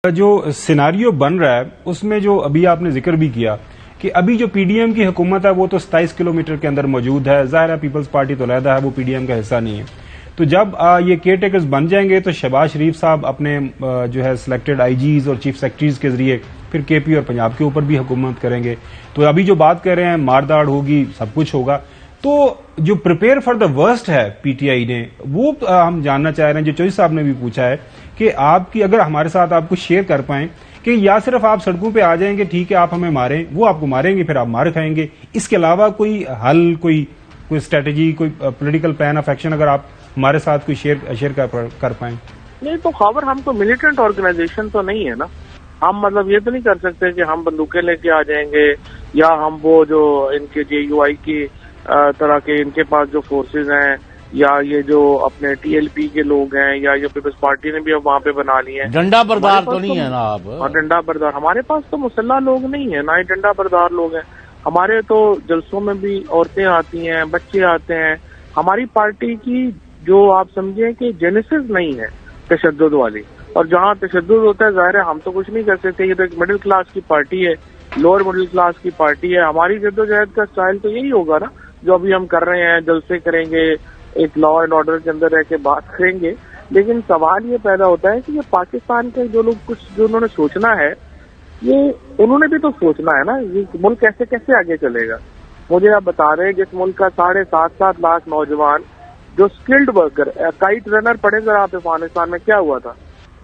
جو سیناریو بن رہا ہے اس میں جو ابھی آپ نے ذکر بھی کیا کہ ابھی جو پی ڈی ایم کی حکومت ہے وہ تو 27 کلومیٹر کے اندر موجود ہے، ظاہر ہے پیپلز پارٹی تو علیحدہ ہے، وہ پی ڈی ایم کا حصہ نہیں ہے۔ تو جب یہ کیئر ٹیکرز بن جائیں گے تو شہباز شریف صاحب اپنے جو ہے سلیکٹڈ آئی جیز اور چیف سیکرٹریز کے ذریعے پھر کے پی اور پنجاب کے اوپر بھی حکومت کریں گے۔ تو ابھی جو بات کر رہے ہیں مارداڑ ہوگی، سب کچھ ہوگا، تو جو پریپیئر فار دا ورسٹ ہے پی ٹی آئی نے، وہ ہم جاننا چاہ رہے ہیں، جو چوہدری صاحب نے بھی پوچھا ہے کہ آپ کی اگر ہمارے ساتھ آپ کچھ شیئر کر پائیں کہ یا صرف آپ سڑکوں پہ آ جائیں گے ٹھیک ہے آپ ہمیں ماریں، وہ آپ کو ماریں گے پھر آپ مار کھائیں گے، اس کے علاوہ کوئی حل، کوئی اسٹریٹجی، کوئی پولیٹیکل پلان آف ایکشن اگر آپ ہمارے ساتھ کوئی شیئر کر پائیں؟ نہیں تو خبر ہم تو ملیٹنٹ آرگنائزیشن تو نہیں ہے نا، ہم مطلب یہ تو نہیں کر سکتے کہ ہم بندوقیں لے کے آ جائیں گے یا ہم وہ جو ان کے جے یو آئی کی طرح کے ان کے پاس جو فورسز ہیں یا یہ جو اپنے ٹی ایل پی کے لوگ ہیں یا یہ پیپلز پارٹی نے بھی اب وہاں پہ بنا لی ہیں، ڈنڈا بردار تو نہیں ہے نا آپ؟ ڈنڈا بردار ہمارے پاس تو مسلح لوگ نہیں ہیں، نہ ہی ڈنڈا بردار لوگ ہیں۔ ہمارے تو جلسوں میں بھی عورتیں آتی ہیں، بچے آتے ہیں۔ ہماری پارٹی کی جو آپ سمجھیں کہ جینیسس نہیں ہے تشدد والی، اور جہاں تشدد ہوتا ہے ظاہر ہے ہم تو کچھ نہیں کر سکتے، یہ تو ایک مڈل کلاس کی پارٹی ہے، لوور مڈل کلاس کی پارٹی ہے۔ ہماری جدوجہد کا اسٹائل تو یہی ہوگا نا جو ابھی ہم کر رہے ہیں، جلسے کریں گے، ایک لا اینڈ آرڈر کے اندر رہ کے بات کریں گے۔ لیکن سوال یہ پیدا ہوتا ہے کہ یہ پاکستان کے جو لوگ کچھ جو انہوں نے سوچنا ہے، یہ انہوں نے بھی تو سوچنا ہے نا، یہ ملک کیسے کیسے آگے چلے گا۔ مجھے آپ بتا رہے ہیں جس ملک کا 7.5 لاکھ نوجوان جو اسکلڈ ورکر، کائٹ رنر پڑھے ذرا آپ افغانستان میں کیا ہوا تھا،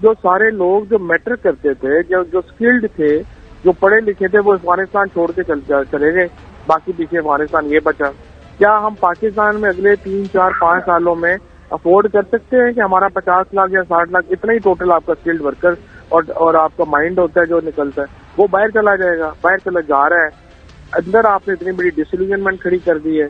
جو سارے لوگ جو میٹرک کرتے تھے، جو اسکلڈ تھے، جو پڑھے لکھے تھے، وہ افغانستان چھوڑ کے چلے گئے، باقی پیچھے افغانستان یہ بچا۔ کیا ہم پاکستان میں اگلے 3، 4، 5 سالوں میں افورڈ کر سکتے ہیں کہ ہمارا 50 لاکھ یا 60 لاکھ اتنا ہی ٹوٹل آپ کا اسکلڈ ورکر اور آپ کا مائنڈ ہوتا ہے جو نکلتا ہے وہ باہر چلا جائے گا، باہر چلا جا رہا ہے۔ اندر آپ نے اتنی بڑی ڈسلیجنمنٹ کھڑی کر دی ہے۔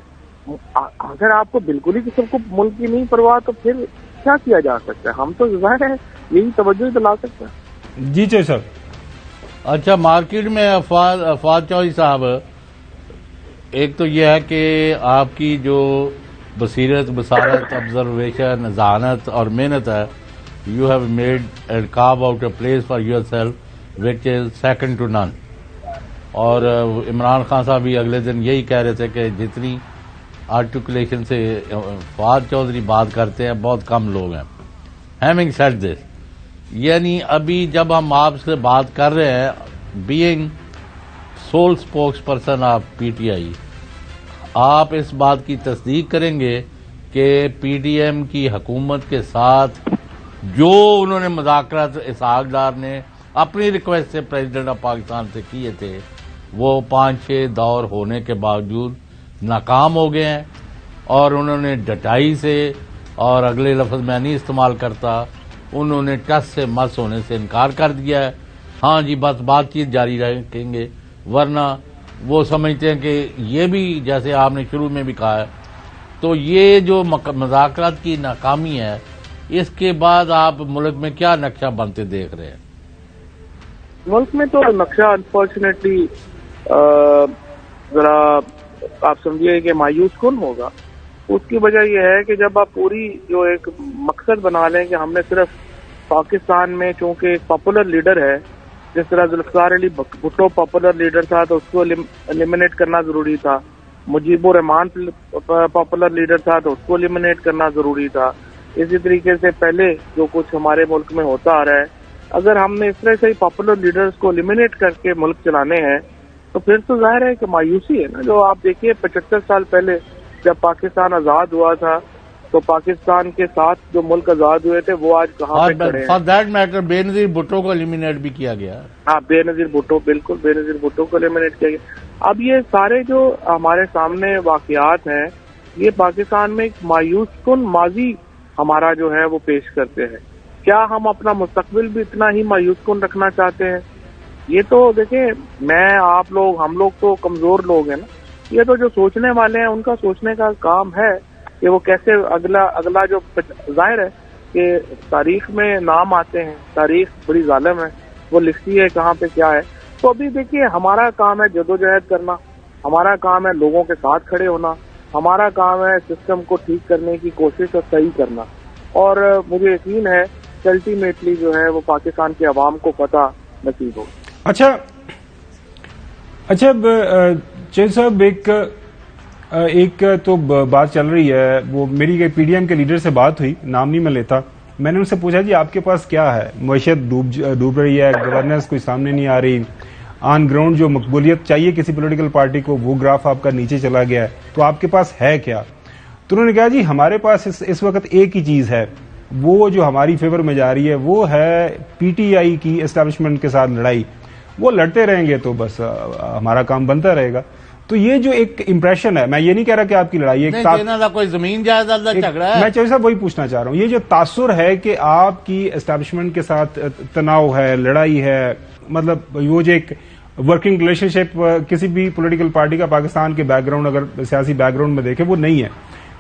اگر آپ کو بالکل ہی کسی کو ملک کی نہیں پرواہ تو پھر کیا کیا جا سکتا ہے؟ ہم تو ظاہر ہے یہی توجہ دلا سکتے ہیں۔ جی چوہدری صاحب۔ اچھا، مارکیٹ میں افواد چوہدری صاحب، ایک تو یہ ہے کہ آپ کی جو بصیرت، بصارت، آبزرویشن، ذہانت اور محنت ہے، you have made and carve out a place for yourself which is second to none. اور عمران خان صاحب بھی اگلے دن یہی کہہ رہے تھے کہ جتنی آرٹیکولیشن سے فواد چوہدری بات کرتے ہیں بہت کم لوگ ہیں۔ ہیونگ سیڈ دس، یعنی ابھی جب ہم آپ سے بات کر رہے ہیں، being civil spokes person of P T I, آپ اس بات کی تصدیق کریں گے کہ پی ڈی ایم کی حکومت کے ساتھ جو انہوں نے مذاکرات اسحاق ڈار نے اپنی ریکویسٹ سے پریزیڈنٹ آف پاکستان سے کیے تھے، وہ 5-6 دور ہونے کے باوجود ناکام ہو گئے ہیں، اور انہوں نے ڈٹائی سے، اور اگلے لفظ میں نہیں استعمال کرتا، انہوں نے ٹس سے مس ہونے سے انکار کر دیا ہے۔ ہاں جی، بس بات چیت جاری رکھیں گے، ورنہ وہ سمجھتے ہیں کہ یہ بھی، جیسے آپ نے شروع میں بھی کہا ہے، تو یہ جو مذاکرات کی ناکامی ہے، اس کے بعد آپ ملک میں کیا نقشہ بنتے دیکھ رہے ہیں؟ ملک میں تو نقشہ انفارچونیٹلی ذرا آپ سمجھیے کہ مایوس کن ہوگا۔ اس کی وجہ یہ ہے کہ جب آپ پوری جو ایک مقصد بنا لیں کہ ہم نے صرف پاکستان میں، چونکہ ایک پاپولر لیڈر ہے، جس طرح ذوالفقار علی بھٹو پاپولر لیڈر تھا تو اس کو ایلیمنیٹ کرنا ضروری تھا، مجیب الرحمان پاپولر لیڈر تھا تو اس کو ایلیمنیٹ کرنا ضروری تھا، اسی طریقے سے پہلے جو کچھ ہمارے ملک میں ہوتا آ رہا ہے، اگر ہم نے اس طرح سے پاپولر لیڈرز کو ایلیمنیٹ کر کے ملک چلانے ہیں تو پھر تو ظاہر ہے کہ مایوسی ہے نا۔ جو آپ دیکھیے 75 سال پہلے جب پاکستان آزاد ہوا تھا تو پاکستان کے ساتھ جو ملک آزاد ہوئے تھے وہ آج کہاں پہ کھڑے ہیں؟ فار دیٹ میٹر بے نظیر بھٹو کو ایلیمنیٹ بھی کیا گیا۔ ہاں، بے نظیر بھٹو، بالکل بے نظیر بھٹو کو ایلیمنیٹ کیا گیا۔ اب یہ سارے جو ہمارے سامنے واقعات ہیں، یہ پاکستان میں ایک مایوس کن ماضی ہمارا جو ہے وہ پیش کرتے ہیں۔ کیا ہم اپنا مستقبل بھی اتنا ہی مایوس کن رکھنا چاہتے ہیں؟ یہ تو دیکھیں، میں، آپ لوگ، ہم لوگ تو کمزور لوگ ہیں نا، یہ تو جو سوچنے والے ہیں ان کا سوچنے کا کام ہے کہ وہ کیسے اگلا جو ظاہر ہے کہ تاریخ میں نام آتے ہیں، تاریخ بڑی ظالم ہے، وہ لکھتی ہے کہاں پہ کیا ہے۔ تو ابھی دیکھیے، ہمارا کام ہے جدوجہد کرنا، ہمارا کام ہے لوگوں کے ساتھ کھڑے ہونا، ہمارا کام ہے سسٹم کو ٹھیک کرنے کی کوشش اور صحیح کرنا، اور مجھے یقین ہے الٹیمیٹلی جو ہے وہ پاکستان کے عوام کو فتح نصیب ہو. اچھا چیز صاحب، ایک تو بات چل رہی ہے، وہ میری پی ڈی ایم کے لیڈر سے بات ہوئی، نام نہیں میں لیتا. میں نے ان سے پوچھا جی آپ کے پاس کیا ہے؟ معیشت ڈوب رہی ہے، گورننس کوئی سامنے نہیں آ رہی، آن گراؤنڈ جو مقبولیت چاہیے کسی پولیٹیکل پارٹی کو وہ گراف آپ کا نیچے چلا گیا ہے، تو آپ کے پاس ہے کیا؟ تو انہوں نے کہا جی ہمارے پاس اس وقت ایک ہی چیز ہے، وہ جو ہماری فیور میں جا رہی ہے وہ ہے پی ٹی آئی کی اسٹیبلشمنٹ کے ساتھ لڑائی. وہ لڑتے رہیں گے تو بس ہمارا کام بنتا رہے گا. تو یہ جو ایک امپریشن ہے، میں یہ نہیں کہہ رہا کہ آپ کی لڑائی کوئی زمین جائیداد جھگڑا ہے، میں چوہدری صاحب وہی پوچھنا چاہ رہا ہوں، یہ جو تاثر ہے کہ آپ کی اسٹیبلشمنٹ کے ساتھ تناؤ ہے، لڑائی ہے، مطلب وہ جو ایک ورکنگ ریلیشن شپ کسی بھی پولیٹیکل پارٹی کا پاکستان کے بیک گراؤنڈ اگر سیاسی بیک گراؤنڈ میں دیکھیں وہ نہیں ہے.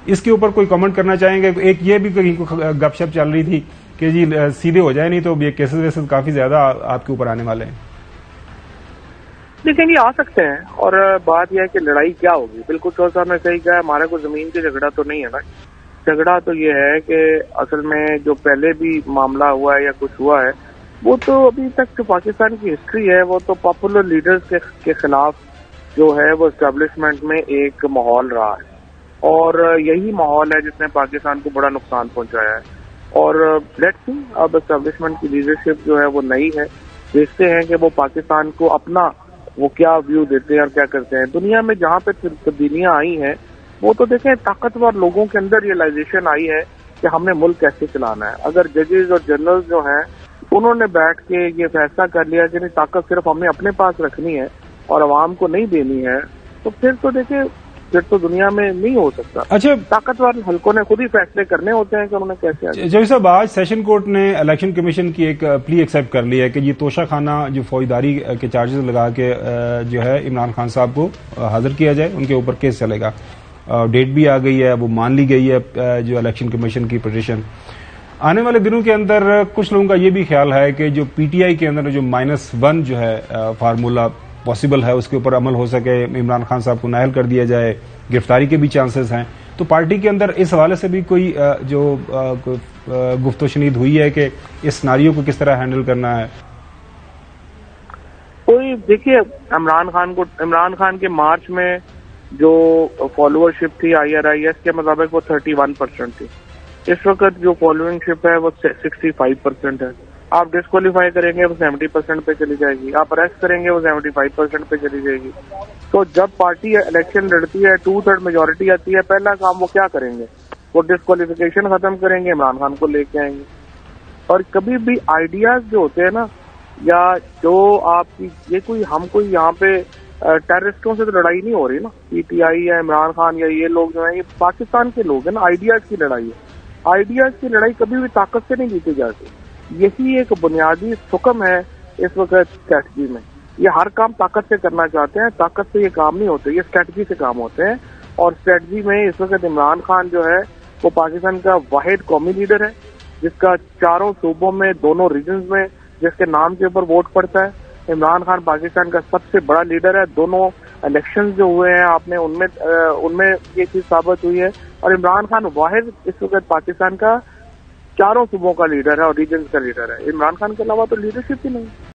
اس کے اوپر کوئی کامنٹ کرنا چاہیں گے؟ ایک یہ بھی گپ شپ چل رہی تھی کہ جی سیدھے ہو جائے نہیں تو یہ کیسز ویسز کافی زیادہ آپ کے اوپر آنے والے ہیں. لیکن یہ آ سکتے ہیں، اور بات یہ ہے کہ لڑائی کیا ہوگی. بالکل چور صاحب نے صحیح کہا، ہمارے کو زمین کی جھگڑا تو نہیں ہے نا. جھگڑا تو یہ ہے کہ اصل میں جو پہلے بھی معاملہ ہوا ہے یا کچھ ہوا ہے وہ تو ابھی تک جو پاکستان کی ہسٹری ہے وہ تو پاپولر لیڈرز کے خلاف جو ہے وہ اسٹیبلشمنٹ میں ایک ماحول رہا ہے، اور یہی ماحول ہے جس نے پاکستان کو بڑا نقصان پہنچایا ہے. اور لیٹس سی اب اسٹیبلشمنٹ کی لیڈرشپ جو ہے وہ نئی ہے، دیکھتے ہیں کہ وہ پاکستان کو اپنا وہ کیا ویو دیتے ہیں اور کیا کرتے ہیں. دنیا میں جہاں پہ تبدیلیاں آئی ہیں وہ تو دیکھیں طاقتور لوگوں کے اندر ریئلائزیشن آئی ہے کہ ہم نے ملک کیسے چلانا ہے. اگر ججز اور جنرل جو ہیں انہوں نے بیٹھ کے یہ فیصلہ کر لیا کہ نہیں طاقت صرف ہم نے اپنے پاس رکھنی ہے اور عوام کو نہیں دینی ہے، تو پھر تو دیکھیں پھر تو دنیا میں نہیں ہو سکتا. اچھا، طاقتور حلقوں نے خود ہی فیصلے کرنے ہوتے ہیں کہ انہوں نے کیسے. جی صاحب، آج سیشن کورٹ نے الیکشن کمیشن کی ایک پلی ایکسیپٹ کر لی ہے کہ یہ توشہ خانہ جو فوجداری کے چارجز لگا کے جو ہے عمران خان صاحب کو حاضر کیا جائے، ان کے اوپر کیس چلے گا. ڈیٹ بھی آ گئی ہے، وہ مان لی گئی ہے جو الیکشن کمیشن کی پٹیشن. آنے والے دنوں کے اندر کچھ لوگوں کا یہ بھی خیال ہے کہ جو پی ٹی آئی کے اندر جو -1 جو ہے فارمولا پاسبل ہے اس کے اوپر عمل ہو سکے، عمران خان صاحب کو نااہل کر دیا جائے، گرفتاری کے بھی چانسز ہیں. تو پارٹی کے اندر اس حوالے سے بھی کوئی جو گفت و شنید ہوئی ہے کہ اس سناریو کو کس طرح ہینڈل کرنا ہے؟ کوئی دیکھیے عمران خان کے مارچ میں جو فالوورشپ تھی IRIS کے مطابق وہ 31% تھی. اس وقت جو فالوئنگ شپ ہے وہ 65% ہے. آپ ڈسکوالیفائی کریں گے وہ 70% پہ چلی جائے گی، آپ اریسٹ کریں گے وہ 75% پہ چلی جائے گی. تو جب پارٹی الیکشن لڑتی ہے 2/3 میجورٹی آتی ہے، پہلا کام وہ کیا کریں گے؟ وہ ڈسکوالیفیکیشن ختم کریں گے، عمران خان کو لے کے آئیں گے. اور کبھی بھی آئیڈیاز جو ہوتے ہیں نا، یا جو آپ کی ہم کوئی یہاں پہ ٹیررسٹوں سے تو لڑائی نہیں ہو رہی نا، پی ٹی آئی یا عمران خان یا یہ لوگ جو ہیں یہ پاکستان کے لوگ ہیں نا. آئیڈیاز کی لڑائی ہے. آئیڈیاز کی لڑائی کبھی بھی طاقت سے نہیں جیتی جاتی. یہی ایک بنیادی حکم ہے اس وقت اسٹریٹجی میں. یہ ہر کام طاقت سے کرنا چاہتے ہیں، طاقت سے یہ کام نہیں ہوتے، یہ اسٹریٹجی سے کام ہوتے ہیں. اور اسٹریٹجی میں اس وقت عمران خان جو ہے وہ پاکستان کا واحد قومی لیڈر ہے جس کا چاروں صوبوں میں، دونوں ریجنز میں جس کے نام کے اوپر ووٹ پڑتا ہے. عمران خان پاکستان کا سب سے بڑا لیڈر ہے. دونوں الیکشن جو ہوئے ہیں آپ نے ان میں یہ چیز ثابت ہوئی ہے. اور عمران خان واحد اس وقت پاکستان کا چاروں صوبوں کا لیڈر ہے اور ریجنز کا لیڈر ہے. عمران خان کے علاوہ تو لیڈرشپ ہی نہیں.